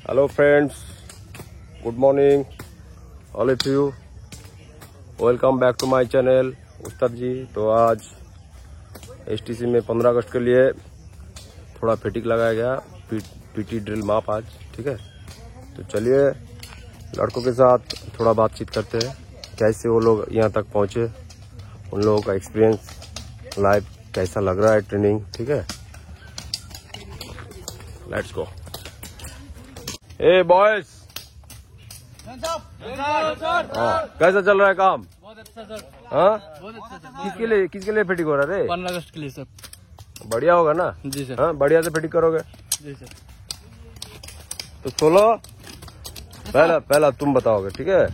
Hello friends, good morning all of you, welcome back to my channel Ustad ji. तो आज STC में 15 अगस्त के लिए थोड़ा फिटिंग लगाया गया, पीटी ड्रिल माप आज, ठीक है। तो चलिए लड़कों के साथ थोड़ा बातचीत करते हैं, कैसे वो लोग यहाँ तक पहुँचे, उन लोगों का एक्सपीरियंस लाइव कैसा लग रहा है ट्रेनिंग, ठीक है। Let's go. ए बॉयज, कैसा चल रहा है काम? बहुत अच्छा सर। हाँ, बहुत अच्छा सर। किसके लिए फिटिंग हो रहा है? 15 अगस्त के लिए सर। बढ़िया होगा ना? जी सर। हाँ, बढ़िया से फिटिंग करोगे। जी सर। तो सोलो पहला तुम बताओगे, ठीक है।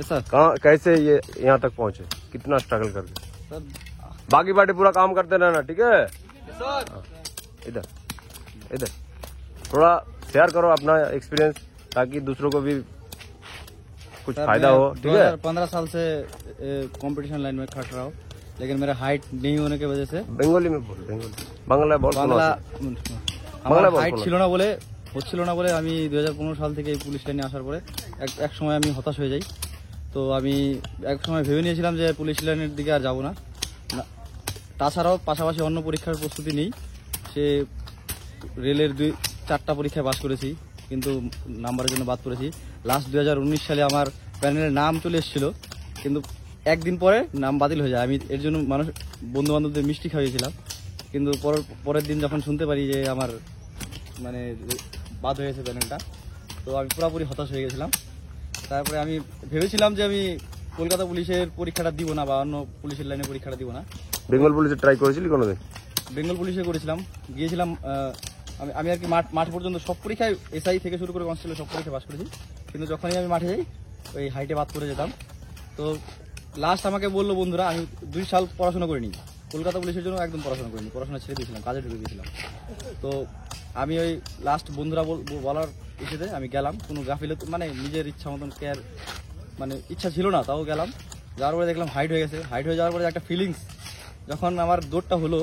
सर कहाँ कैसे ये यहाँ तक पहुँचे, कितना स्ट्रगल करके? सर बाकी पार्टी पूरा काम करते रहना, ठीक है। सर इधर इधर थोड़ा शेयर करो अपना एक्सपीरियंस, ताकि दूसरों को भी कुछ फायदा हो, ठीक है। 15 साल से कंपटीशन लाइन में खट रहा हूँ, लेकिन मेरा हाइट नहीं होने की वजह से বেঙ্গলি में बोल, বাংলা বল, আমার হাইট ছিল না বলে হচ্ছিল না বলে আমি 2015 সাল থেকে এই পুলিশ লাইনে আসার পরে এক সময় আমি হতাশ হয়ে যাই। তো আমি এক সময় ভেবে নিয়েছিলাম যে পুলিশ লাইনের দিকে আর যাবো না। তাছাড়াও পাশাপাশি অন্য পরীক্ষার প্রস্তুতি নেই। সে রেলের 4টা পরীক্ষায় পাস করেছি, কিন্তু নাম্বারের জন্য বাদ পড়েছি। লাস্ট 2019 সালে আমার প্যানেলের নাম চলে এসেছিল, কিন্তু একদিন পরে নাম বাতিল হয়ে যায়। আমি এর জন্য বন্ধু বান্ধবদের মিষ্টি খাইয়েছিলাম, কিন্তু পরের দিন যখন শুনতে পারি যে আমার মানে বাদ হয়ে গেছে প্যানেলটা, তো আমি পুরোপুরি হতাশ হয়ে গেছিলাম। তারপরে আমি ভেবেছিলাম যে আমি কলকাতা পুলিশের পরীক্ষাটা দিব না, বা অন্য পুলিশের লাইনে পরীক্ষাটা দিব না। বেঙ্গল পুলিশে ট্রাই করেছিলি কোনোদিন? বেঙ্গল পুলিশে করেছিলাম, গিয়েছিলাম। আমি আর কি মাঠ পর্যন্ত সব পরীক্ষায় এসআই থেকে শুরু করে কনস্টেবল সব পরীক্ষায় পাস করেছি, কিন্তু যখনই আমি মাঠে যাই ওই হাইটে বাদ করে যেতাম। তো লাস্ট আমাকে বললো বন্ধুরা, আমি 2 সাল পড়াশোনা করিনি, কলকাতা পুলিশের জন্য একদম পড়াশোনা করিনি, পড়াশোনা ছেড়ে দিয়েছিলাম, কাজে ঢুকে দিয়েছিলাম। তো আমি ওই লাস্ট বন্ধুরা বলার ইসেতে আমি গেলাম, কোনো গাফিলত মানে নিজের ইচ্ছা মতন কেয়ার মানে ইচ্ছা ছিল না, তাও গেলাম। যাওয়ার পরে দেখলাম হাইট হয়ে গেছে। হাইট হয়ে যাওয়ার পরে একটা ফিলিংস, যখন আমার দৌড়টা হলো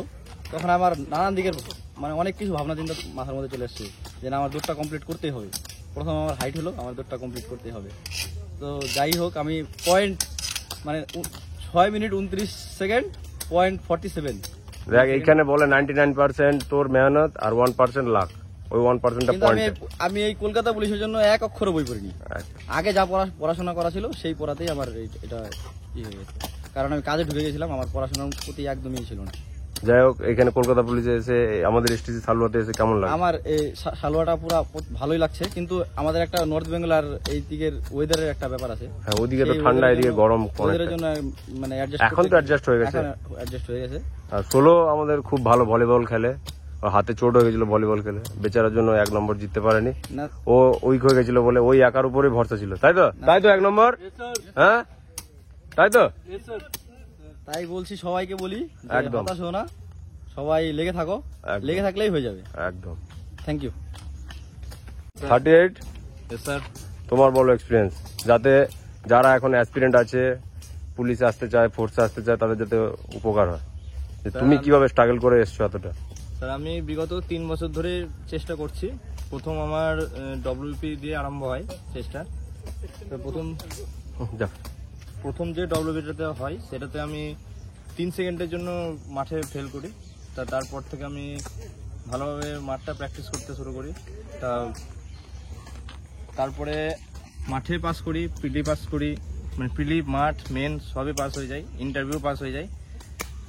তখন আমার নানান দিকের মানে অনেক কিছু ভাবনা চিন্তা মাথার মধ্যে চলে আসছে যে না, আমার দৌড়টা কমপ্লিট করতেই হবে। প্রথম আমার হাইট হলো, আমার দৌড়টা কমপ্লিট করতেই হবে। তো যাই হোক, আমি পয়েন্ট মানে 6 মিনিট 29 সেকেন্ড .47। দেখ এইখানে বলে 99% তোর মেহনত আর 1% লাক, ওই 1%টা পয়েন্ট। আমি এই কলকাতা পুলিশের জন্য এক অক্ষর বই পড়িনি। আগে যা পড়াশোনা করা ছিল সেই পড়াতেই আমার এটা হয়ে গেছে, কারণ আমি কাজে ঢুকে গেছিলাম, আমার পড়াশোনার প্রতি একদমই ছিল না। যাই হোক, এখানে কলকাতা পুলিশে এসে আমাদের এসটিসি সালুয়াতে এসে কেমন লাগে? আমার এই সালুয়াটা পুরো ভালোই লাগছে, কিন্তু আমাদের একটা নর্থ বেঙ্গল আর এই দিকের ওয়েদারের একটা ব্যাপার আছে। হ্যাঁ, ওদিকে তো ঠান্ডা, এদিকে গরম, ওয়েদারের জন্য মানে এখন তো অ্যাডজাস্ট হয়ে গেছে। আর সোলো আমাদের খুব ভালো ভলিবল খেলে, হাতে চোট হয়ে গেছিল ভলিবল খেলে, বেচারার জন্য 1 নম্বর জিততে পারেনি। ও উইক হয়ে গেছিল বলে ওই একার উপরে ভরসা ছিল, তাই তো 1 নম্বর। হ্যাঁ তাই তো, তাই বলছি, সবাইকে বলি হতাশ হও না, সবাই লেগে থাকো, লেগে থাকলেই হয়ে যাবে একদম। Thank you. 38 স্যার, তোমার বলো এক্সপিরিয়েন্স, যাতে যারা এখন অ্যাসপিরেন্ট আছে, পুলিশে আসতে চায়, ফোর্সে আসতে চায়, তাদের যাতে উপকার হয়। তুমি কিভাবে স্ট্রাগল করে এসছো এতটা? স্যার, আমি বিগত 3 বছর ধরে চেষ্টা করছি। প্রথম আমার ডব্লিউপি দিয়ে আরম্ভ হয় চেষ্টা। প্রথম যে ডব্লিউপিটাতে হয় সেটাতে আমি 3 সেকেন্ডের জন্য মাঠে ফেল করি। তারপর থেকে আমি ভালোভাবে মাঠটা প্র্যাকটিস করতে শুরু করি। তারপরে মাঠে পাস করি, প্রিলি পাস করি, মানে প্রিলি, মাঠ, মেন সবই পাস হয়ে যায়, ইন্টারভিউ পাস হয়ে যায়,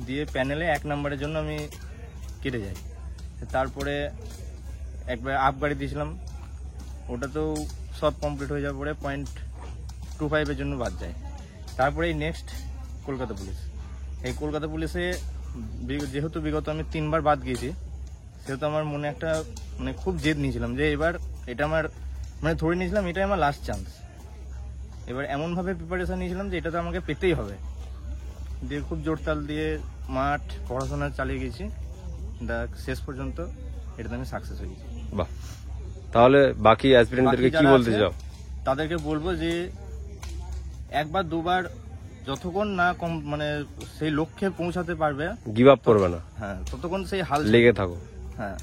দিয়ে প্যানেলে 1 নম্বরের জন্য আমি কেটে যাই। তারপরে একবার আপ গাড়ি দিয়েছিলাম, ওটাতেও সব কমপ্লিট হয়ে যাওয়ার পরে .25 জন্য বাদ যায়। তারপরে নেক্সট কলকাতা পুলিশ। এই কলকাতা পুলিশে যেহেতু বিগত আমি 3 বার বাদ গিয়েছি, সেহেতু আমার মনে একটা মানে খুব জেদ নিয়েছিলাম যে এবার এটা আমার মানে ধরে নিয়েছিলাম এটাই আমার লাস্ট চান্স। এবার এমনভাবে প্রিপারেশন নিয়েছিলাম যে এটা তো আমাকে পেতেই হবে, দিয়ে খুব জোরতাল দিয়ে মাঠ পড়াশোনা চালিয়ে গেছি, শেষ পর্যন্ত এটাতে আমি সাকসেস হয়ে গেছি। বাহ, তাহলে বাকি অ্যাসপিরেন্টদেরকে কি বলতে চাও? তাদেরকে বলবো যে 1 বার 2 বার যতক্ষণ না মানে সেই লক্ষ্যে পৌঁছাতে পারবে, গিভ আপ করবে না। হ্যাঁ, ততক্ষণ সেই হাল লেগে থাকো। হ্যাঁ।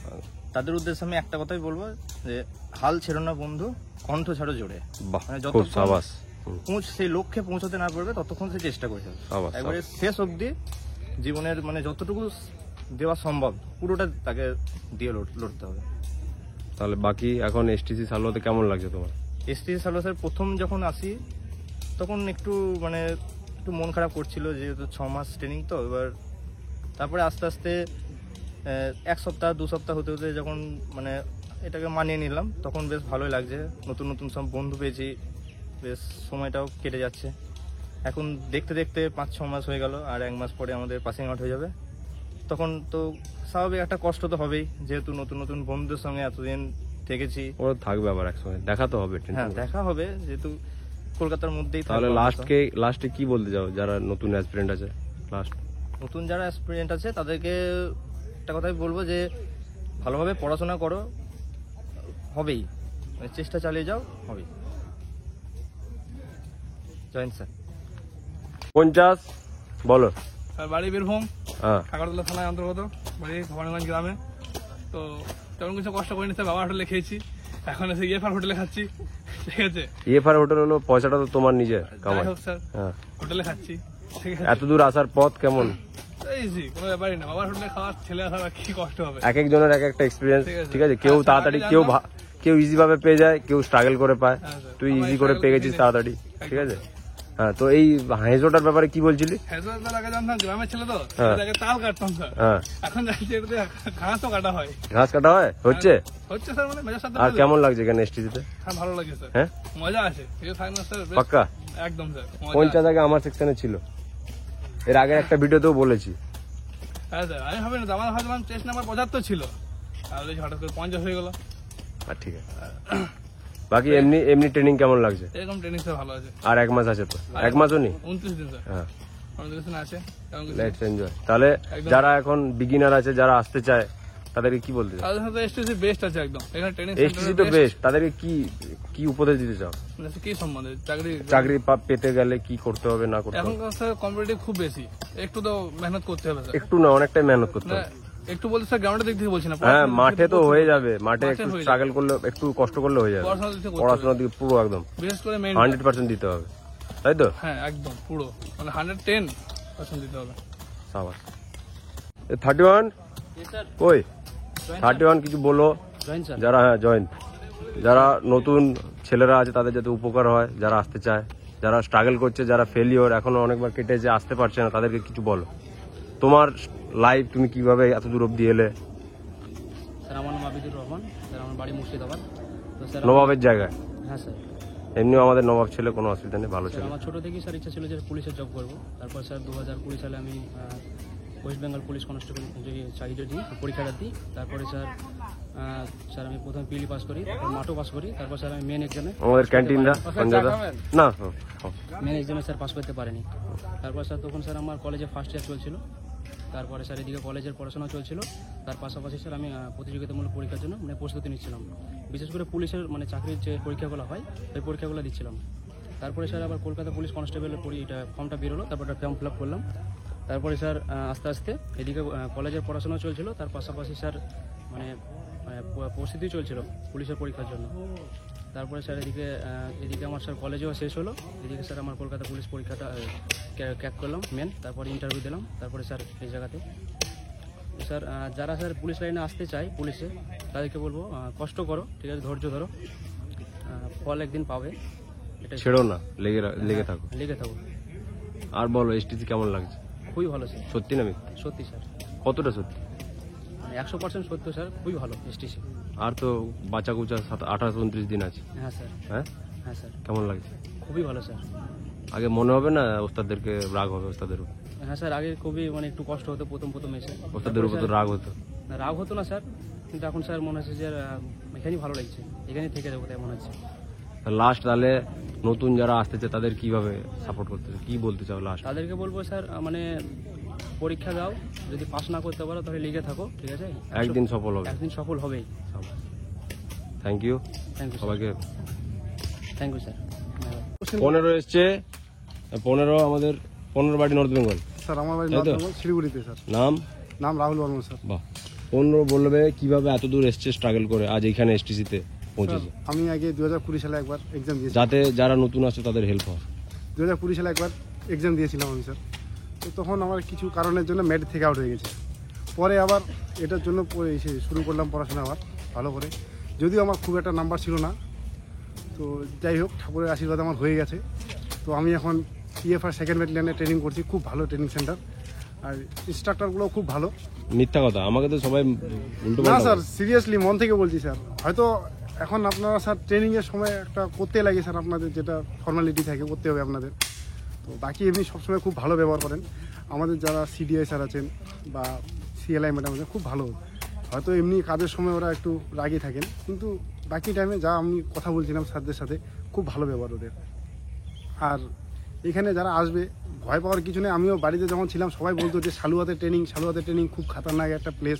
তাদের উদ্দেশ্যে আমি একটা কথাই বলবো যে হাল ছেড়ো না বন্ধু, কণ্ঠ ছাড়ো জোরে। বাহ, মানে খুব সাবাস। সেই লক্ষ্যে পৌঁছতে না পারবে ততক্ষণ সে চেষ্টা করে যাবে, সাবাস, একবারে শেষ অবধি জীবনের মানে যতটুকু দেওয়া সম্ভব পুরোটা তাকে দিয়ে লড়তে হবে। তাহলে বাকি এখন এসটিসি সালোয়াতে কেমন লাগছে তোমার? এসটিসি সালোয়ার প্রথম যখন আসি তখন একটু মানে একটু মন খারাপ করছিল, যেহেতু 6 মাস ট্রেনিং তো। এবার তারপরে আস্তে আস্তে 1 সপ্তাহ 2 সপ্তাহ হতে হতে যখন মানে এটাকে মানিয়ে নিলাম, তখন বেশ ভালোই লাগছে। নতুন নতুন সব বন্ধু পেয়েছি, বেশ সময়টাও কেটে যাচ্ছে। এখন দেখতে দেখতে 5-6 মাস হয়ে গেল, আর 1 মাস পরে আমাদের পাসিং আউট হয়ে যাবে। তখন তো স্বাভাবিক একটা কষ্ট তো হবেই, যেহেতু নতুন নতুন বন্ধুদের সঙ্গে এতদিন থেকেছি। ওরা থাকবে আবার একসঙ্গে, দেখা তো হবে। হ্যাঁ, দেখা হবে, যেহেতু কলকাতার মধ্যেই। তাহলে লাস্টে কি বলতে যাও যারা নতুন অ্যাসপিরেন্ট আছে? নতুন যারা অ্যাসপিরেন্ট আছে তাদেরকে একটা কথাই বলবো যে ভালোভাবে পড়াশোনা করো, হবেই, মানে চেষ্টা চালিয়ে যাও, হবেই। Join sir. 50 বলো। স্যার বাড়ি বীরভূম, হ্যাঁ, কাকরতলা থানায় অন্তর্গত, বাড়ি ভবানীগঞ্জ গ্রামে। তো তেমন কিছু কষ্ট করিনি স্যার, বাবার হোটেলে খেয়েছি, এখন এসে ইএফআর হোটেলে খাচ্ছি, ঠিক আছে। ইএফআর হোটেল হলো, পয়সাটা তো তোমার নিজের কামাই। যাই হোক স্যার, হ্যাঁ, হোটেলে খাচ্ছি, ঠিক আছে। এত দূর আসার পথ কেমন? ইজি, কোনো ব্যাপারই না। বাবার হোটেলে খাওয়ার ছেলে আসা কি কষ্ট হবে। এক একজনের এক একটা এক্সপিরিয়েন্স, ঠিক আছে। ঠিক আছে। কেউ তাড়াতাড়ি, কেউ ইজি ভাবে পেয়ে যায়, কেউ স্ট্রাগল করে পায়। হ্যাঁ স্যার, তুই সবাই ইজি করে struggle পেয়ে গেছিস করে তাড়াতাড়ি, ঠিক আছে। হ্যাঁ, তো এই হেঁজোটার ব্যাপারে কি বলছিলি? হেজরার আগে জানতাম গ্রামের ছেলে তো, হ্যাঁ। আগে তাল কাটতাম স্যার। হ্যাঁ, এখন জানছি এটাতে ঘাসও কাটা হয়। ঘাস কাটা হয়, হচ্ছে। হচ্ছে স্যার, মানে মেজার সাথে। আর কেমন লাগছে এখানে এসটিসিতে? হ্যাঁ, ভালো লাগে স্যার, হ্যাঁ, মজা আছে। কিছু থাক না স্যার, বেশ পাক্কা। একদম স্যার, মজা। 50 আগে আমার সেকশনে ছিল, এর আগের একটা ভিডিওতেও বলেছি। হ্যাঁ স্যার, আমি ভাবি না, আমার ভাবলাম চেস্ট নাম্বার 75 ছিল, তাহলে হঠাৎ করে 50 হয়ে গেল। আর ঠিক আছে। বাকি এমনি ট্রেনিং কেমন লাগছে? এরকম ট্রেনিং স্যার ভালো আছে। আর 1 মাস আছে তো? 1 মাসও নেই? 29 দিন স্যার, হ্যাঁ, 29 দিন আছে। তেমন কিছু লেটস এনজয়। তাহলে একদম। যারা এখন বিগিনার আছে, যারা আসতে চায়, তাদেরকে কি বলতে চাও? তাদের সাথে এসটিসি বেস্ট আছে একদম। এখানে ট্রেনিং এসটিসি তো বেস্ট, তাদেরকে কি উপদেশ দিতে চাও? কি সম্বন্ধে? চাকরি পেতে গেলে কি করতে হবে না করতে এখন হবে? স্যার কম্পিটিটিভ খুব বেশি, একটু তো মেহনত করতে হবে স্যার। একটু না, অনেকটাই মেহনত করতে হবে। একটু বলতে স্যার গ্রাউন্ডের দিক থেকে বলছি না, হ্যাঁ, মাঠে তো হয়ে যাবে, মাঠে মাঠে একটু হয়ে যাবে। স্ট্রাগল করলে, একটু কষ্ট করলে হয়ে যাবে। পড়াশোনার দিক থেকে করতে পড়াশোনার দিকে পুরো একদম বিশেষ করে মেইন। 100% দিতে হবে, তাই তো? হ্যাঁ, একদম পুরো, মানে 110% দিতে হবে। সাবাস। 31 ওই 31 কিছু বলো জয়েন স্যার। যারা, হ্যাঁ জয়েন, যারা নতুন ছেলেরা আছে তাদের যাতে উপকার হয়, যারা আসতে চায়, যারা স্ট্রাগল করছে, যারা ফেলিওর এখনো অনেকবার কেটেছে, আসতে পারছে না, তাদেরকে কিছু বলো। তোমার লাইফ, তুমি কিভাবে এত দূর অব্দি এলে? স্যার আমার নাম আবিদুর রহমান স্যার, আমার বাড়ি মুর্শিদাবাদ। তো স্যার নবাবের জায়গায়? হ্যাঁ স্যার। এমনিও আমাদের নবাব ছেলে, কোনো অসুবিধা নেই, ভালো ছেলে। আমার ছোটো থেকেই স্যার ইচ্ছা ছিল যে পুলিশের জব করবো। তারপর স্যার 2020 সালে আমি ওয়েস্ট বেঙ্গল পুলিশ কনস্টেবল যে চাকরিটা দিই, পরীক্ষাটা দিই। তারপরে স্যার আমি প্রথমে পিলি পাস করি, তারপর মাঠও পাস করি। তারপর স্যার আমি মেন এক্সামে, আমাদের ক্যান্টিনটা না, মেন এক্সামে স্যার পাস করতে পারিনি। তারপর স্যার তখন স্যার আমার কলেজে ফার্স্ট ইয়ার চলছিল। তারপরে স্যার এদিকে কলেজের পড়াশোনা চলছিল, তার পাশাপাশি স্যার আমি প্রতিযোগিতামূলক পরীক্ষার জন্য মানে প্রস্তুতি নিচ্ছিলাম। বিশেষ করে পুলিশের মানে চাকরির যে পরীক্ষাগুলো হয়, ওই পরীক্ষাগুলো দিচ্ছিলাম। তারপরে স্যার আবার কলকাতা পুলিশ কনস্টেবলের এটা ফর্মটা বেরোলো, তারপর একটা ফর্ম ফিল আপ করলাম। তারপরে স্যার আস্তে আস্তে এদিকে কলেজের পড়াশোনা চলছিল, তার পাশাপাশি স্যার মানে প্রস্তুতি চলছিল পুলিশের পরীক্ষার জন্য। তারপরে স্যার এদিকে আমার স্যার কলেজেও শেষ হলো, এদিকে স্যার আমার কলকাতা পুলিশ পরীক্ষাটা ক্র্যাক করলাম মেন, তারপরে ইন্টারভিউ দিলাম। তারপরে স্যার এই জায়গাতে স্যার যারা স্যার পুলিশ লাইনে আসতে চায় পুলিশে, তাদেরকে বলবো কষ্ট করো, ঠিক আছে, ধৈর্য ধরো, ফল একদিন পাবে, এটা ছেড়ো না, লেগে থাকো। লেগে থাকো। আর বলো, এসটিসি কেমন লাগছে? খুবই ভালো স্যার। সত্যি না মিথ্যা? সত্যি স্যার, কতটা সত্যি? 100% সত্য স্যার, খুবই ভালো এসটিসি। আর তো বাঁচা কুচা 28-29 দিন আছে। হ্যাঁ স্যার। হ্যাঁ, হ্যাঁ স্যার, কেমন লাগছে? খুবই ভালো স্যার। আগে মনে হবে না ওস্তাদদেরকে রাগ হবে? ওস্তাদের উপর? হ্যাঁ স্যার, আগে খুবই মানে একটু কষ্ট হতো প্রথম এসে। ওস্তাদের উপর তো রাগ হতো? রাগ হতো না স্যার, কিন্তু এখন স্যার মনে হচ্ছে যে এখানেই ভালো লাগছে, এখানেই থেকে যাবো তাই মনে হচ্ছে। লাস্ট তাহলে নতুন যারা আসতেছে তাদের কিভাবে সাপোর্ট করতে, কি বলতে চাও লাস্ট? তাদেরকে বলবো স্যার মানে পরীক্ষা দাও, যদি পাস না করতে পারো তাহলে লিখে থাকো, ঠিক আছে, একদিন সফল হবে, একদিন সফল হবেই। থ্যাংক ইউ সবাইকে। Thank you sir. 15 এসছে, 15 আমাদের 15 বাড়ি নর্থ বেঙ্গল। স্যার আমার বাড়ি তাই তো? শিলিগুড়িতে স্যার। নাম? নাম রাহুল বর্মন স্যার। বাহ, পনেরো বলবে কিভাবে এত দূর এসছে স্ট্রাগল করে আজ এখানে এসটিসিতে পৌঁছেছে, আমি আগে 2020 সালে একবার এক্সাম দিয়েছি, যাতে যারা নতুন আছে তাদের হেল্প হয়। 2020 সালে একবার এক্সাম দিয়েছিলাম আমি স্যার। তো তখন আমার কিছু কারণের জন্য মেরিট থেকে আউট হয়ে গেছে। পরে আবার এটার জন্য এসে শুরু করলাম পড়াশোনা আবার ভালো করে, যদিও আমার খুব একটা নাম্বার ছিল না। তো যাই হোক, ঠাকুরের আশীর্বাদ আমার হয়ে গেছে। তো আমি এখন পিএফআর সেকেন্ড ব্যাটালিয়নে ট্রেনিং করছি, খুব ভালো ট্রেনিং সেন্টার, আর ইনস্ট্রাক্টরগুলো খুব ভালো। মিথ্যা কথা, আমাকে তো সবাই উল্টো না স্যার, সিরিয়াসলি মন থেকে বলছি স্যার। হয়তো এখন আপনারা স্যার ট্রেনিংয়ের সময় একটা করতে লাগে স্যার, আপনাদের যেটা ফর্মালিটি থাকে করতে হবে আপনাদের। তো বাকি এমনি সবসময় খুব ভালো ব্যবহার করেন। আমাদের যারা সিডিআই স্যার আছেন বা সিএলআই ম্যাডাম আছেন খুব ভালো। হয়তো এমনি কাজের সময় ওরা একটু রাগী থাকেন, কিন্তু বাকি টাইমে যা আমি কথা বলছিলাম স্যারদের সাথে, খুব ভালো ব্যবহার ওদের। আর এখানে যারা আসবে ভয় পাওয়ার কিছু নেই। আমিও বাড়িতে যখন ছিলাম সবাই বলতো যে সালুয়াতে ট্রেনিং খুব খাতারনাক একটা প্লেস।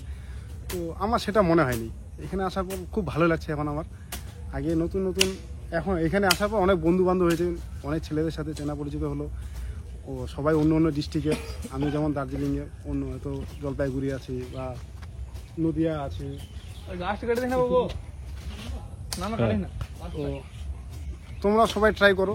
তো আমার সেটা মনে হয়নি। এখানে আসার পর খুব ভালো লাগছে এখন আমার। আগে নতুন এখন এখানে আসার পর অনেক বন্ধু বান্ধব হয়েছে, অনেক ছেলেদের সাথে চেনা পরিচিত হলো। ও সবাই অন্য অন্য ডিস্ট্রিক্টের, আমি যেমন দার্জিলিংয়ে, অন্য হয়তো জলপাইগুড়ি আছে বা নদিয়া আছে। তো তোমরা সবাই ট্রাই করো।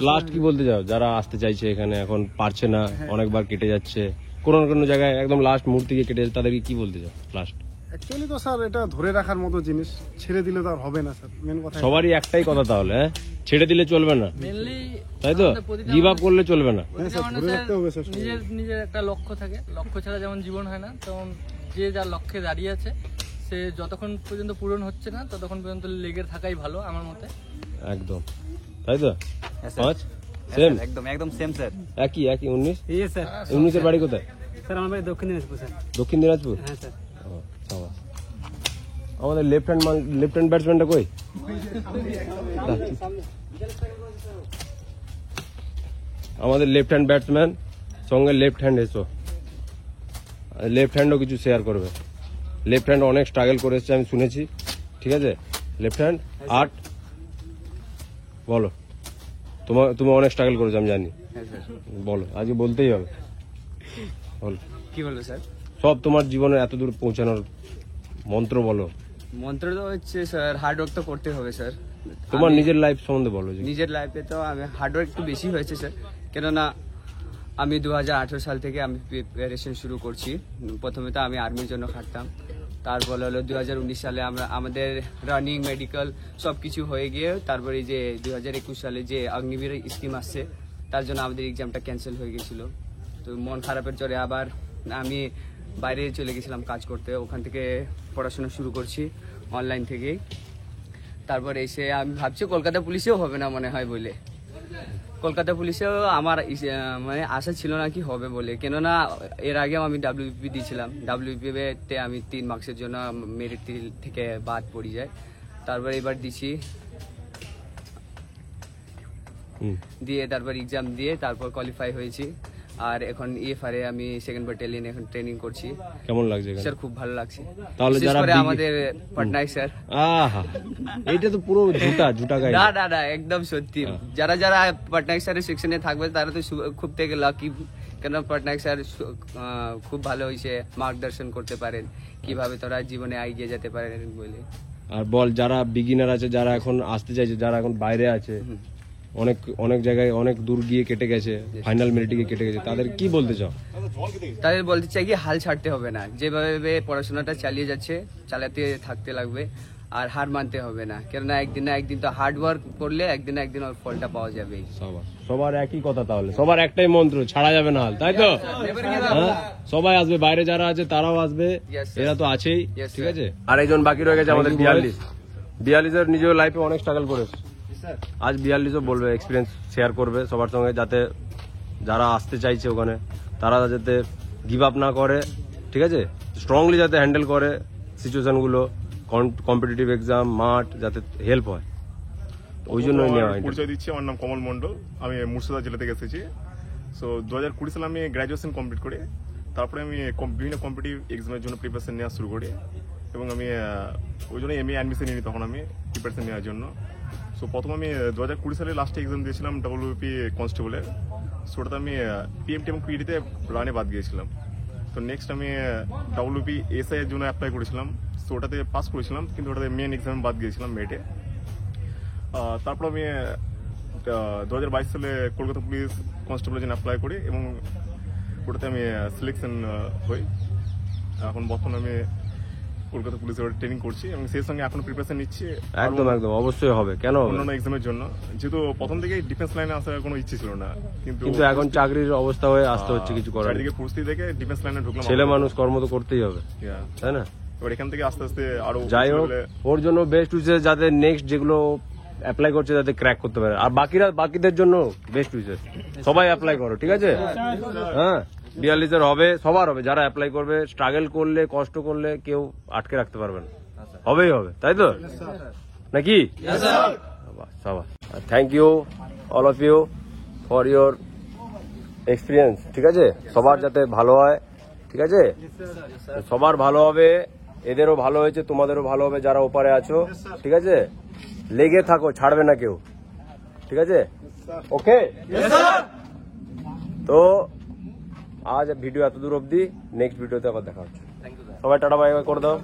লাস্ট কি বলতে চাও যারা আসতে চাইছে এখানে, এখন পারছে না, অনেকবার কেটে যাচ্ছে, কোনো না কোনো জায়গায় একদম লাস্ট মুহূর্তে গিয়ে কেটে যাচ্ছে, তাদেরকে কি বলতে চাও লাস্ট? অ্যাকচুয়ালি তো স্যার এটা ধরে রাখার মতো জিনিস, ছেড়ে দিলে তো আর হবে না স্যার, মেন কথা। সবারই একটাই কথা তাহলে, হ্যাঁ, ছেড়ে দিলে চলবে না, তাই তো? গিভ আপ করলে চলবে না। হ্যাঁ স্যার, ধরে রাখতে হবে স্যার। নিজের একটা লক্ষ্য থাকে, লক্ষ্য ছাড়া যেমন জীবন হয় না, তেমন যে যার লক্ষ্যে দাঁড়িয়ে আছে সে যতক্ষণ পর্যন্ত পূরণ হচ্ছে না ততক্ষণ পর্যন্ত লেগে থাকাই ভালো আমার মতে। একদম, তাই তো? সেম, একদম সেম স্যার। একই 19? ইয়ে স্যার। 19-এর বাড়ি কোথায়? স্যার আমার বাড়ি দক্ষিণ দিনাজপুর স্যার। দক্ষিণ দিনাজপুর? হ্যাঁ স্যার। আমাদের লেফট হ্যান্ড ব্যাটসম্যানটা কই? আমাদের লেফট হ্যান্ড ব্যাটসম্যান সঙ্গে লেফট হ্যান্ড এসো, লেফট হ্যান্ডও কিছু শেয়ার করবে। লেফট হ্যান্ড অনেক স্ট্রাগল করে এসছে আমি শুনেছি, ঠিক আছে? লেফট হ্যান্ড আর্ট বলো, তুমি অনেক স্ট্রাগল করেছো আমি জানি, বলো, আজকে বলতেই হবে, বলো কি বলবো স্যার? সব তোমার জীবনে এত দূর পৌঁছানোর মন্ত্র বলো। মন্ত্র তো হচ্ছে স্যার, হার্ড ওয়ার্ক তো করতে হবে স্যার। তোমার নিজের লাইফ সম্বন্ধে বলো। নিজের লাইফে তো আমি হার্ড ওয়ার্ক একটু বেশি হয়েছে স্যার, কেননা আমি 2018 সাল থেকে আমি প্রিপারেশন শুরু করছি। প্রথমে তো আমি আর্মির জন্য খাটতাম, তারপরে হলো 2019 সালে আমাদের রানিং মেডিকেল সব কিছু হয়ে গিয়ে তারপরে যে 2021 সালে যে অগ্নিবীর স্কিম আসছে তার জন্য আমাদের এক্সামটা ক্যান্সেল হয়ে গেছিল। তো মন খারাপের জোরে আবার আমি বাইরে চলে গেছিলাম কাজ করতে, ওখান থেকে পড়াশোনা শুরু করছি অনলাইন থেকেই। তারপরে এসে আমি ভাবছি কলকাতা পুলিশেও হবে না মনে হয় বলে, কলকাতা পুলিশেও আমার মানে আশা ছিল না কি হবে বলে, কেননা এর আগেও আমি ডাব্লিউবিপি দিয়েছিলাম। ডাব্লিউবিপিতে আমি 3 মার্কসের জন্য মেরিট থেকে বাদ পড়ে যায়। তারপরে এবার দিছি, দিয়ে তারপর এক্সাম দিয়ে তারপর কোয়ালিফাই হয়েছি। আর এখন ইএফআর এ আমি সেকেন্ড ব্যাটালিয়ন এখন ট্রেনিং করছি। কেমন লাগছে স্যার? খুব ভালো লাগছে। তাহলে বিশেষ করে আমাদের পটনায়ক স্যার, আহা, এইটা তো পুরো ঝুটা গাই। না একদম সত্যি। যারা পটনায়ক স্যারের সেকশনে থাকবে তারা তো খুব থেকে লাকি, কেন পটনায়ক স্যার খুব ভালো হয়েছে, মার্গদর্শন করতে পারেন কিভাবে তোরা জীবনে এগিয়ে যেতে পারেন বলে। আর বল, যারা বিগিনার আছে, যারা এখন আসতে চাইছে, যারা এখন বাইরে আছে, অনেক জায়গায় অনেক দূর গিয়ে কেটে গেছে, ফাইনাল মিনিটে গিয়ে কেটে গেছে, তাদের কি বলতে চাও? তাদের বলতে চাই কি হাল ছাড়তে হবে না, যেভাবে পড়াশোনাটা চালিয়ে যাচ্ছে চালাতে থাকতে লাগবে, আর হার মানতে হবে না, কেননা একদিন না একদিন তো হার্ড ওয়ার্ক করলে একদিন না একদিন ওর ফলটা পাওয়া যাবে। সবার একই কথা, তাহলে সবার একটাই মন্ত্র, ছাড়া যাবে না হাল, তাই তো? সবাই আসবে, বাইরে যারা আছে তারাও আসবে, এরা তো আছেই, ঠিক আছে? আর একজন বাকি রয়ে গেছে আমাদের 42-এর নিজের লাইফে অনেক স্ট্রাগল করেছে। আজ 42ও বলবে, এক্সপিরিয়েন্স শেয়ার করবে সবার সঙ্গে, যাতে যারা আসতে চাইছে ওখানে তারা যাতে গিভ আপ না করে, ঠিক আছে? স্ট্রংলি যাতে হ্যান্ডেল করে সিচুয়েশনগুলো, কম্পিটিটিভ এক্সাম, মাঠ, যাতে হেল্প হয়, ওই জন্যই নেওয়া হয়। পরিচয় দিচ্ছি, আমার নাম কমল মন্ডল, আমি মুর্শিদাবাদ জেলা থেকে এসেছি। সো 2020 সালে আমি গ্র্যাজুয়েশন কমপ্লিট করি, তারপরে আমি বিভিন্ন কম্পিটিটিভ এক্সামের জন্য প্রিপারেশন নেওয়া শুরু করি, এবং আমি ওই জন্য এমএ অ্যাডমিশন নিই তখন আমি প্রিপারেশন নেওয়ার জন্য। সো প্রথম আমি 2020 সালে লাস্টে এক্সাম দিয়েছিলাম ডাব্লিউবিপি কনস্টেবলের। সো ওটাতে আমি পিএমটি এবং পিডিতে রানে বাদ গিয়েছিলাম। তো নেক্সট আমি WPSI এর জন্য অ্যাপ্লাই করেছিলাম, সো ওটাতে পাস করেছিলাম, কিন্তু ওটাতে মেন এক্সামে বাদ গিয়েছিলাম মেটে। তারপর আমি 2022 সালে কলকাতা পুলিশ কনস্টেবলের জন্য অ্যাপ্লাই করি এবং ওটাতে আমি সিলেকশন হই। এখন বর্তমানে আমি কলকাতা পুলিশের ট্রেনিং করছি এবং সেই সঙ্গে এখন প্রিপারেশন নিচ্ছি একদম একদম অবশ্যই হবে, কেন হবে না? অন্যান্য এক্সামের জন্য। যেহেতু প্রথম থেকেই ডিফেন্স লাইনে আসার কোনো ইচ্ছে ছিল না, কিন্তু এখন চাকরির অবস্থা হয়ে আসতে হচ্ছে, কিছু করার নেই। চারিদিকে পরিস্থিতি দেখে ডিফেন্স লাইনে ঢুকলাম। ছেলে মানুষ কর্ম তো করতেই হবে, Yeah. তাই না? এবার এখান থেকে আস্তে আস্তে আরো যাই হোক, ওর জন্য বেস্ট উইশেস, যাতে নেক্সট যেগুলো অ্যাপ্লাই করছে যাতে ক্র্যাক করতে পারে। আর বাকিদের জন্য বেস্ট উইশেস, সবাই অ্যাপ্লাই করো, ঠিক আছে? হ্যাঁ, 42 হবে, সবার হবে। যারা অ্যাপ্লাই করবে, স্ট্রাগল করলে, কষ্ট করলে কেউ আটকে রাখতে পারবে না, হবেই হবে, তাই তো নাকি? Thank you all of you for your experience, ঠিক আছে? সবার যাতে ভালো হয়, ঠিক আছে? সবার ভালো হবে, এদেরও ভালো হয়েছে, তোমাদেরও ভালো হবে যারা ওপারে আছো, ঠিক আছে? লেগে থাকো, ছাড়বে না কেউ, ঠিক আছে? ওকে, তো আজ ভিডিও এত দূর অবধি, নেক্সট ভিডিওতে আবার দেখা হচ্ছে। সবাই টাটা বাই বাই করে দাও।